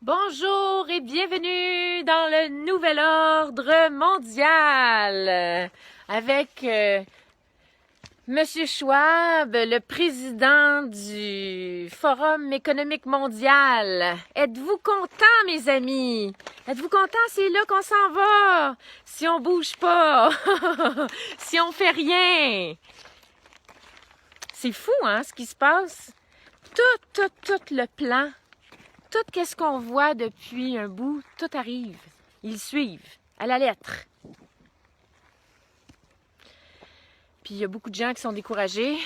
Bonjour et bienvenue dans le nouvel ordre mondial avec Monsieur Schwab, le président du Forum économique mondial. Êtes-vous contents, mes amis? Êtes-vous contents? C'est là qu'on s'en va. Si on bouge pas, si on fait rien. C'est fou, hein, ce qui se passe. Tout le plan. Tout ce qu'on voit depuis un bout, tout arrive. Ils suivent, à la lettre. Puis il y a beaucoup de gens qui sont découragés.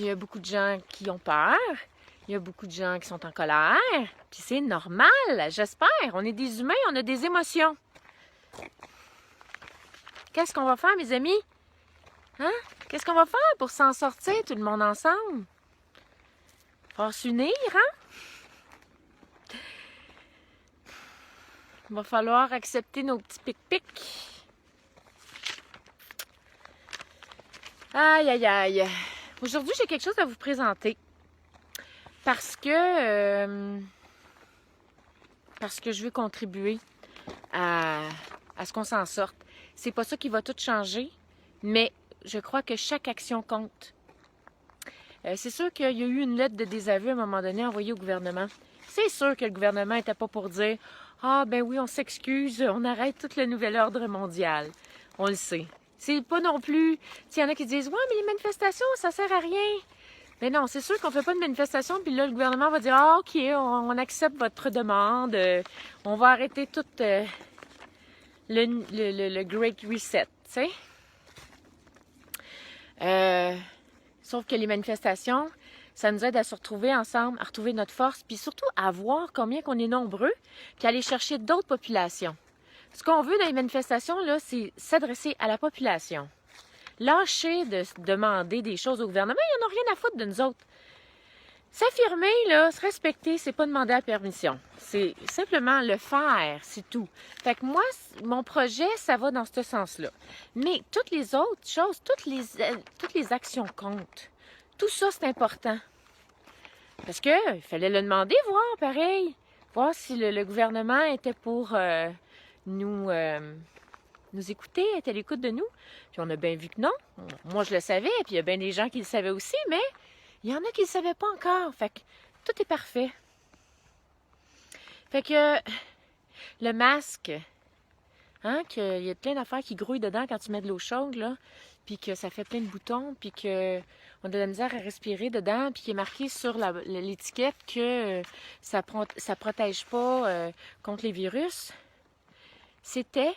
Il y a beaucoup de gens qui ont peur. Il y a beaucoup de gens qui sont en colère. Puis c'est normal, j'espère. On est des humains, on a des émotions. Qu'est-ce qu'on va faire, mes amis? Hein? Qu'est-ce qu'on va faire pour s'en sortir, tout le monde ensemble? Faut s'unir, hein? Il va falloir accepter nos petits pic-pics. Aïe, aïe, aïe. Aujourd'hui, j'ai quelque chose à vous présenter. Parce que je veux contribuer à ce qu'on s'en sorte. C'est pas ça qui va tout changer, mais je crois que chaque action compte. C'est sûr qu'il y a eu une lettre de désaveu à un moment donné envoyée au gouvernement. C'est sûr que le gouvernement n'était pas pour dire « Ah, ben oui, on s'excuse, on arrête tout le nouvel ordre mondial. » On le sait. C'est pas non plus... Il y en a qui disent « Ouais, mais les manifestations, ça sert à rien. » Mais non, c'est sûr qu'on fait pas de manifestation, puis là, le gouvernement va dire « Ah, OK, on accepte votre demande. On va arrêter tout le Great Reset. » Tu sais? Sauf que les manifestations, ça nous aide à se retrouver ensemble, à retrouver notre force, puis surtout à voir combien qu'on est nombreux, puis aller chercher d'autres populations. Ce qu'on veut dans les manifestations, là, c'est s'adresser à la population. Lâcher de demander des choses au gouvernement, ils n'en ont rien à foutre de nous autres. S'affirmer, là, se respecter, c'est pas demander la permission. C'est simplement le faire, c'est tout. Fait que moi, mon projet, ça va dans ce sens-là. Mais toutes les autres choses, toutes les actions comptent. Tout ça, c'est important. Parce que il fallait le demander, voir, pareil. Voir si le gouvernement était pour nous écouter, était à l'écoute de nous. Puis on a bien vu que non. Moi, je le savais, puis il y a bien des gens qui le savaient aussi, mais il y en a qui ne le savaient pas encore. Fait que tout est parfait. Fait que le masque, hein, qu'il y a plein d'affaires qui grouillent dedans quand tu mets de l'eau chaude, là, puis que ça fait plein de boutons, puis qu'on a de la misère à respirer dedans, puis qu'il est marqué sur l'étiquette que ça protège pas contre les virus. C'était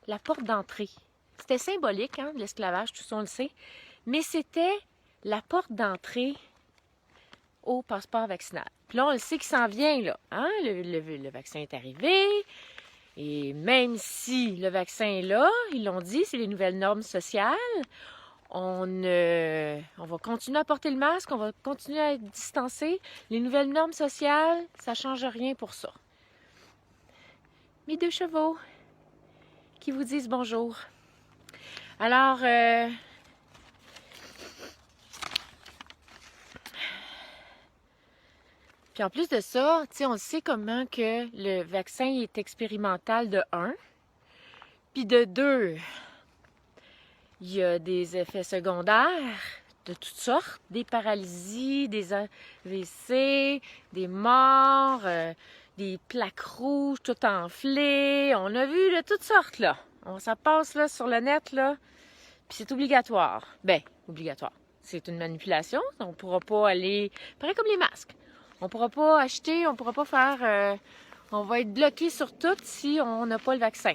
la porte d'entrée. C'était symbolique, hein, de l'esclavage, tout ça, on le sait, mais c'était la porte d'entrée au passeport vaccinal. Puis là, on le sait qu'il s'en vient, là. Hein? Le vaccin est arrivé. Et même si le vaccin est là, ils l'ont dit, c'est les nouvelles normes sociales. On va continuer à porter le masque, on va continuer à être distancé. Les nouvelles normes sociales, ça ne change rien pour ça. Mes deux chevaux qui vous disent bonjour. Alors, puis en plus de ça, tu sais, on sait comment que le vaccin est expérimental de 1, puis de 2, il y a des effets secondaires de toutes sortes, des paralysies, des AVC, des morts, des plaques rouges tout enflées. On a vu de toutes sortes, là. Ça passe là sur le net, là, puis c'est obligatoire. Ben, obligatoire. C'est une manipulation, on ne pourra pas aller... Pareil comme les masques. On ne pourra pas acheter, on ne pourra pas faire... on va être bloqué sur tout si on n'a pas le vaccin.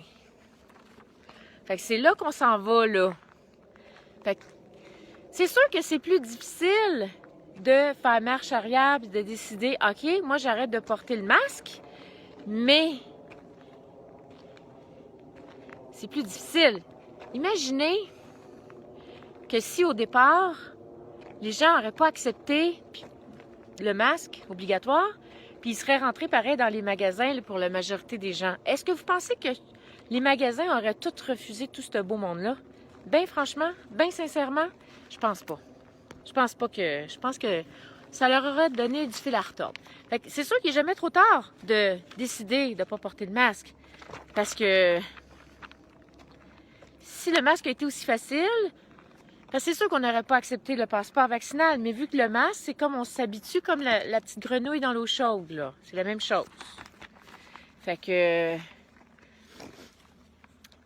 Fait que c'est là qu'on s'en va, là. Fait que c'est sûr que c'est plus difficile de faire marche arrière et de décider, OK, moi j'arrête de porter le masque, mais c'est plus difficile. Imaginez que si au départ, les gens n'auraient pas accepté le masque obligatoire, puis ils seraient rentrés pareil dans les magasins là, pour la majorité des gens. Est-ce que vous pensez que les magasins auraient tous refusé tout ce beau monde-là? Ben franchement, ben sincèrement, je pense pas. Je pense que ça leur aurait donné du fil à retordre. Fait que c'est sûr qu'il n'est jamais trop tard de décider de ne pas porter de masque. Parce que si le masque a été aussi facile, c'est sûr qu'on n'aurait pas accepté le passeport vaccinal, mais vu que le masque, c'est comme on s'habitue comme la petite grenouille dans l'eau chaude, là. C'est la même chose. Fait que...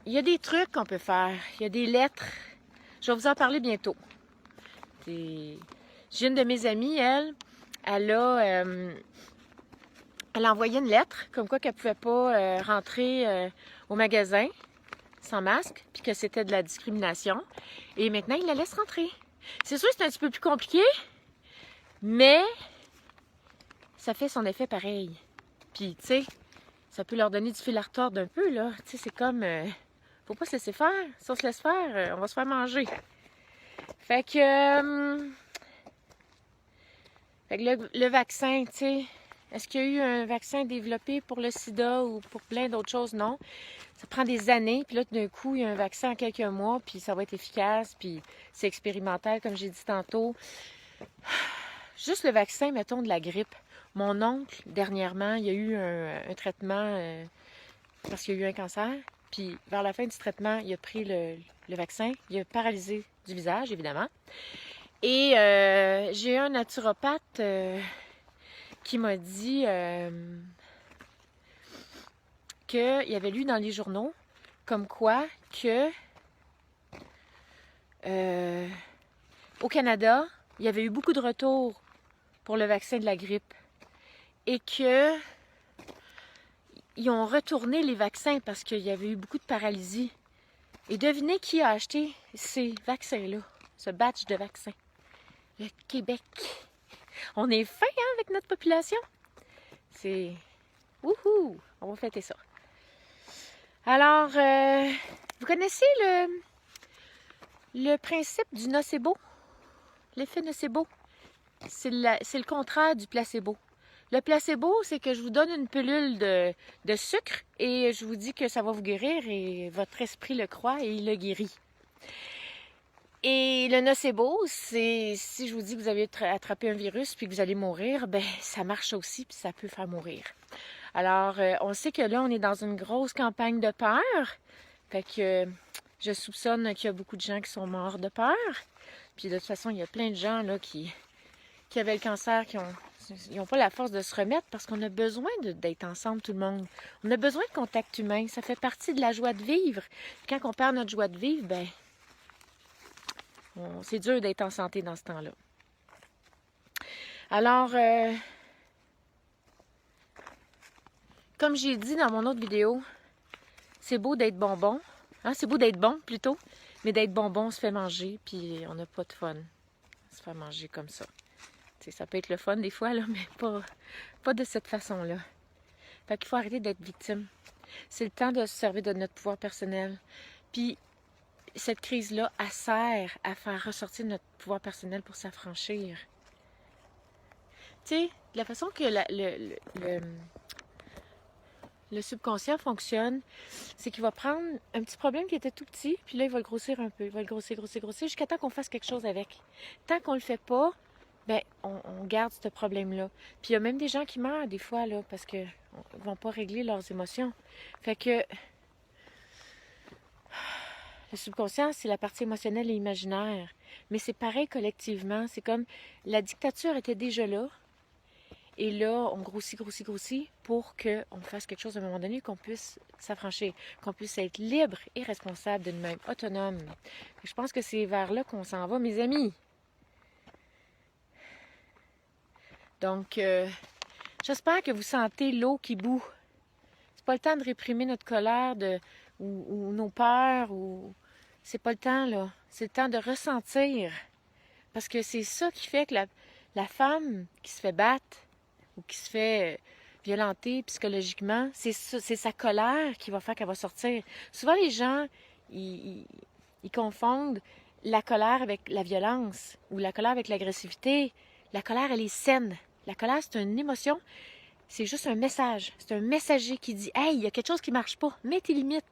il y a des trucs qu'on peut faire. Il y a des lettres. Je vais vous en parler bientôt. J'ai une de mes amies, elle a envoyé une lettre, comme quoi qu'elle ne pouvait pas rentrer au magasin sans masque, puis que c'était de la discrimination. Et maintenant, il la laisse rentrer. C'est sûr que c'est un petit peu plus compliqué, mais ça fait son effet pareil. Puis, tu sais, ça peut leur donner du fil à retordre un peu, là. Tu sais, c'est comme... faut pas se laisser faire. Si on se laisse faire, on va se faire manger. Fait que le vaccin, tu sais, est-ce qu'il y a eu un vaccin développé pour le sida ou pour plein d'autres choses? Non. Ça prend des années, puis là, d'un coup, il y a un vaccin en quelques mois, puis ça va être efficace, puis c'est expérimental, comme j'ai dit tantôt. Juste le vaccin, mettons, de la grippe. Mon oncle, dernièrement, il y a eu un traitement parce qu'il y a eu un cancer, puis vers la fin du traitement, il a pris le vaccin. Il a paralysé du visage, évidemment. Et j'ai eu un naturopathe qui m'a dit qu'il avait lu dans les journaux comme quoi que au Canada, il y avait eu beaucoup de retours pour le vaccin de la grippe et que ils ont retourné les vaccins parce qu'il y avait eu beaucoup de paralysie. Et devinez qui a acheté ces vaccins-là, ce batch de vaccins? Le Québec. On est fin, hein, avec notre population. C'est... Wouhou! On va fêter ça. Alors, vous connaissez le principe du nocebo? L'effet nocebo? C'est le contraire du placebo. Le placebo, c'est que je vous donne une pilule de sucre et je vous dis que ça va vous guérir et votre esprit le croit et il le guérit. Et le nocebo, c'est si je vous dis que vous avez attrapé un virus puis que vous allez mourir, ben ça marche aussi puis ça peut faire mourir. Alors, on sait que là, on est dans une grosse campagne de peur. Fait que je soupçonne qu'il y a beaucoup de gens qui sont morts de peur. Puis de toute façon, il y a plein de gens là qui avaient le cancer, qui n'ont pas la force de se remettre parce qu'on a besoin d'être ensemble, tout le monde. On a besoin de contact humain. Ça fait partie de la joie de vivre. Puis quand on perd notre joie de vivre, ben c'est dur d'être en santé dans ce temps-là. Alors, comme j'ai dit dans mon autre vidéo, c'est beau d'être bonbon. Hein? C'est beau d'être bon, plutôt. Mais d'être bonbon, on se fait manger, puis on n'a pas de fun. On se fait manger comme ça. T'sais, ça peut être le fun des fois, là, mais pas de cette façon-là. Fait qu'il faut arrêter d'être victime. C'est le temps de se servir de notre pouvoir personnel. Puis, cette crise-là, elle sert à faire ressortir notre pouvoir personnel pour s'affranchir. Tu sais, la façon que le subconscient fonctionne, c'est qu'il va prendre un petit problème qui était tout petit, puis là, il va le grossir un peu. Il va le grossir, jusqu'à temps qu'on fasse quelque chose avec. Tant qu'on le fait pas, ben on garde ce problème-là. Puis il y a même des gens qui meurent des fois, là, parce qu'ils ne vont pas régler leurs émotions. Fait que le subconscient, c'est la partie émotionnelle et imaginaire. Mais c'est pareil collectivement. C'est comme la dictature était déjà là. Et là, on grossit pour qu'on fasse quelque chose à un moment donné, qu'on puisse s'affranchir, qu'on puisse être libre et responsable de nous-mêmes, autonome. Et je pense que c'est vers là qu'on s'en va, mes amis. Donc, j'espère que vous sentez l'eau qui bout. C'est pas le temps de réprimer notre colère ou nos peurs. C'est pas le temps, là. C'est le temps de ressentir. Parce que c'est ça qui fait que la femme qui se fait battre ou qui se fait violenter psychologiquement, c'est sa colère qui va faire qu'elle va sortir. Souvent, les gens, ils confondent la colère avec la violence ou la colère avec l'agressivité. La colère, elle est saine. La colère, c'est une émotion. C'est juste un message. C'est un messager qui dit « Hey, il y a quelque chose qui ne marche pas. Mets tes limites.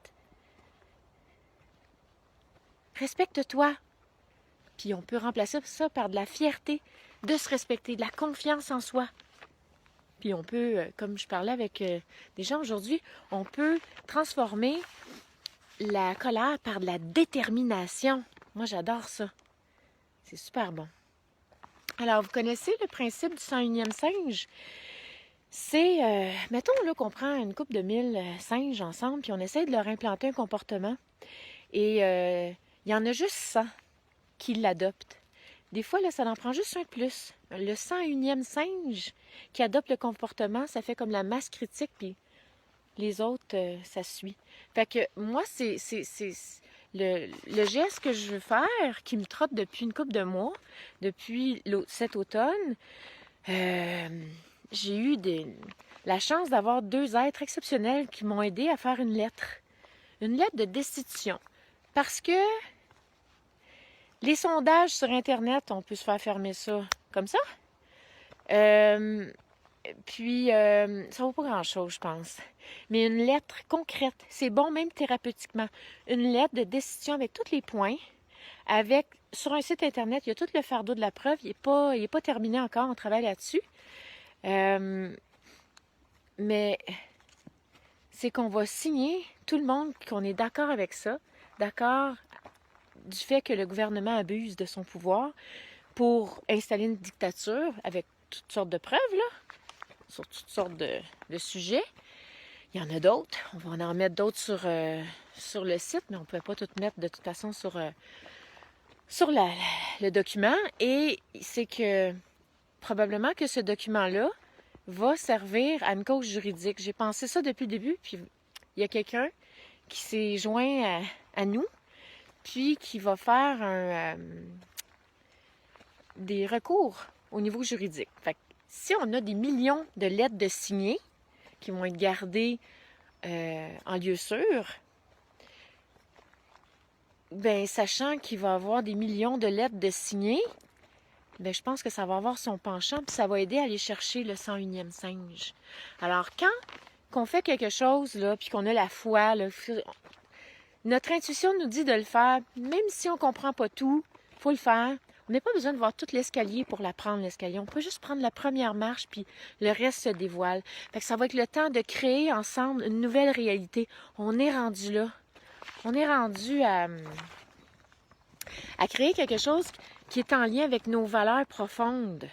Respecte-toi. » Puis on peut remplacer ça par de la fierté. de se respecter, de la confiance en soi. Puis on peut, comme je parlais avec des gens aujourd'hui, on peut transformer la colère par de la détermination. Moi, j'adore ça. C'est super bon. Alors, vous connaissez le principe du 101e singe? C'est, mettons là qu'on prend une couple de 1000 singes ensemble, puis on essaie de leur implanter un comportement. Et il y en a juste 100 qui l'adoptent. Des fois, là, ça en prend juste un de plus. Le 101e singe qui adopte le comportement, ça fait comme la masse critique, puis les autres, ça suit. Fait que moi, c'est le geste que je veux faire, qui me trotte depuis une couple de mois, depuis cet automne. J'ai eu la chance d'avoir 2 êtres exceptionnels qui m'ont aidé à faire une lettre. Une lettre de destitution. Parce que les sondages sur Internet, on peut se faire fermer ça comme ça. Puis, ça vaut pas grand-chose, je pense. Mais une lettre concrète, c'est bon même thérapeutiquement. Une lettre de décision avec tous les points, sur un site Internet, il y a tout le fardeau de la preuve. Il est pas terminé encore, on travaille là-dessus. Mais c'est qu'on va signer, tout le monde, qu'on est d'accord avec ça, d'accord du fait que le gouvernement abuse de son pouvoir pour installer une dictature avec toutes sortes de preuves, là, sur toutes sortes de sujets. Il y en a d'autres. On va en mettre d'autres sur le site, mais on ne peut pas tout mettre de toute façon sur le document. Et c'est que probablement que ce document-là va servir à une cause juridique. J'ai pensé ça depuis le début, puis il y a quelqu'un qui s'est joint à nous, puis qui va faire des recours au niveau juridique. Fait que si on a des millions de lettres de signés qui vont être gardées en lieu sûr, bien, sachant qu'il va y avoir des millions de lettres de signés, bien, je pense que ça va avoir son penchant, puis ça va aider à aller chercher le 101e singe. Alors, quand qu'on fait quelque chose, là, puis qu'on a la foi, là, notre intuition nous dit de le faire, même si on ne comprend pas tout, il faut le faire. On n'a pas besoin de voir tout l'escalier pour l'apprendre, l'escalier. On peut juste prendre la première marche, puis le reste se dévoile. Fait que ça va être le temps de créer ensemble une nouvelle réalité. On est rendu là. On est rendu à créer quelque chose qui est en lien avec nos valeurs profondes.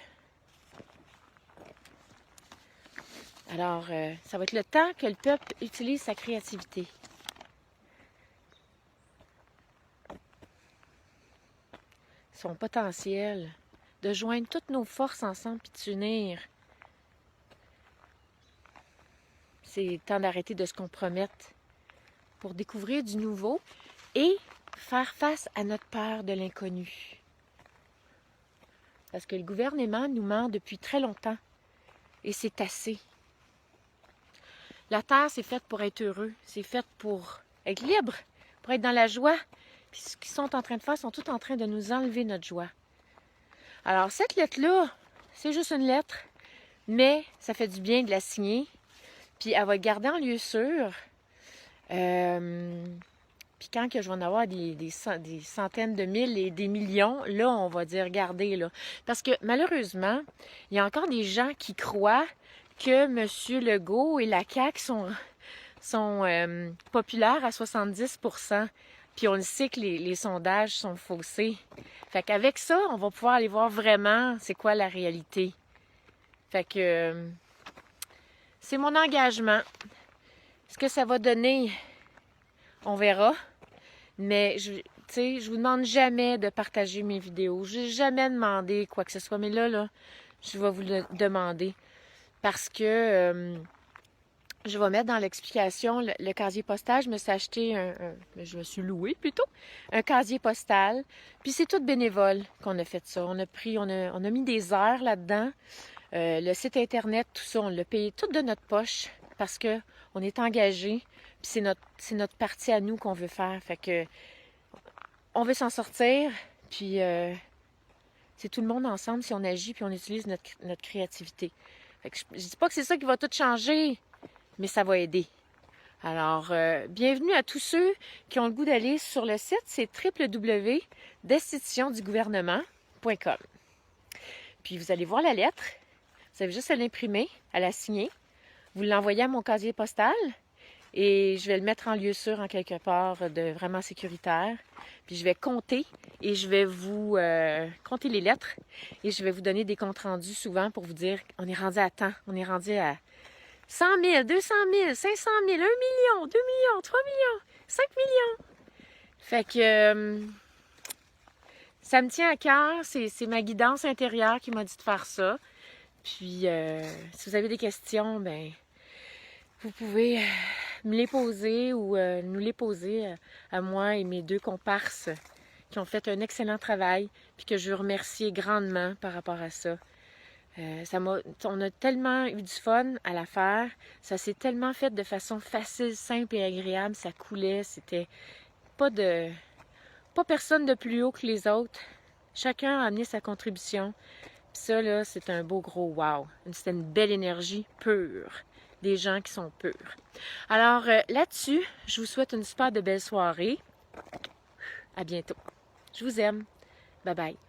Alors, ça va être le temps que le peuple utilise sa créativité. Son potentiel, de joindre toutes nos forces ensemble puis de s'unir. C'est temps d'arrêter de se compromettre pour découvrir du nouveau et faire face à notre peur de l'inconnu. Parce que le gouvernement nous ment depuis très longtemps et c'est assez. La Terre, c'est faite pour être heureux, c'est faite pour être libre, pour être dans la joie. Puis ce qu'ils sont en train de faire, sont tous en train de nous enlever notre joie. Alors, cette lettre-là, c'est juste une lettre, mais ça fait du bien de la signer. Puis elle va être gardée en lieu sûr. Puis quand que je vais en avoir des centaines de mille et des millions, là, on va dire gardez, là. Parce que malheureusement, il y a encore des gens qui croient que M. Legault et la CAQ sont populaires à 70%. Puis on le sait que les sondages sont faussés. Fait qu'avec ça, on va pouvoir aller voir vraiment c'est quoi la réalité. Fait que c'est mon engagement. Ce que ça va donner, on verra. Mais je vous demande jamais de partager mes vidéos. Je n'ai jamais demandé quoi que ce soit. Mais là, je vais vous le demander. Parce que je vais mettre dans l'explication le casier postal. Je me suis acheté je me suis loué plutôt, un casier postal. Puis c'est tout bénévole qu'on a fait ça. On a mis des heures là-dedans. Le site Internet, tout ça, on l'a payé tout de notre poche parce que on est engagé. Puis c'est notre partie à nous qu'on veut faire. Fait que on veut s'en sortir. Puis c'est tout le monde ensemble si on agit puis on utilise notre créativité. Fait que je dis pas que c'est ça qui va tout changer, mais ça va aider. Alors, bienvenue à tous ceux qui ont le goût d'aller sur le site, c'est www.destitutiondugouvernement.com. Puis vous allez voir la lettre. Vous avez juste à l'imprimer, à la signer. Vous l'envoyez à mon casier postal et je vais le mettre en lieu sûr en quelque part de vraiment sécuritaire. Puis je vais compter et je vais vous compter les lettres et je vais vous donner des comptes rendus souvent pour vous dire on est rendu à temps, on est rendu à 100 000, 200 000, 500 000, 1 million, 2 millions, 3 millions, 5 millions. Fait que ça me tient à cœur, c'est ma guidance intérieure qui m'a dit de faire ça. Puis si vous avez des questions, ben vous pouvez me les poser ou nous les poser à moi et mes 2 comparses qui ont fait un excellent travail, puis que je veux remercier grandement par rapport à ça. On a tellement eu du fun à la faire, ça s'est tellement fait de façon facile, simple et agréable, ça coulait, c'était pas personne de plus haut que les autres. Chacun a amené sa contribution. Puis ça, là, c'est un beau gros wow. C'était une belle énergie pure. Des gens qui sont purs. Alors, là-dessus, je vous souhaite une super de belle soirée. À bientôt. Je vous aime. Bye bye.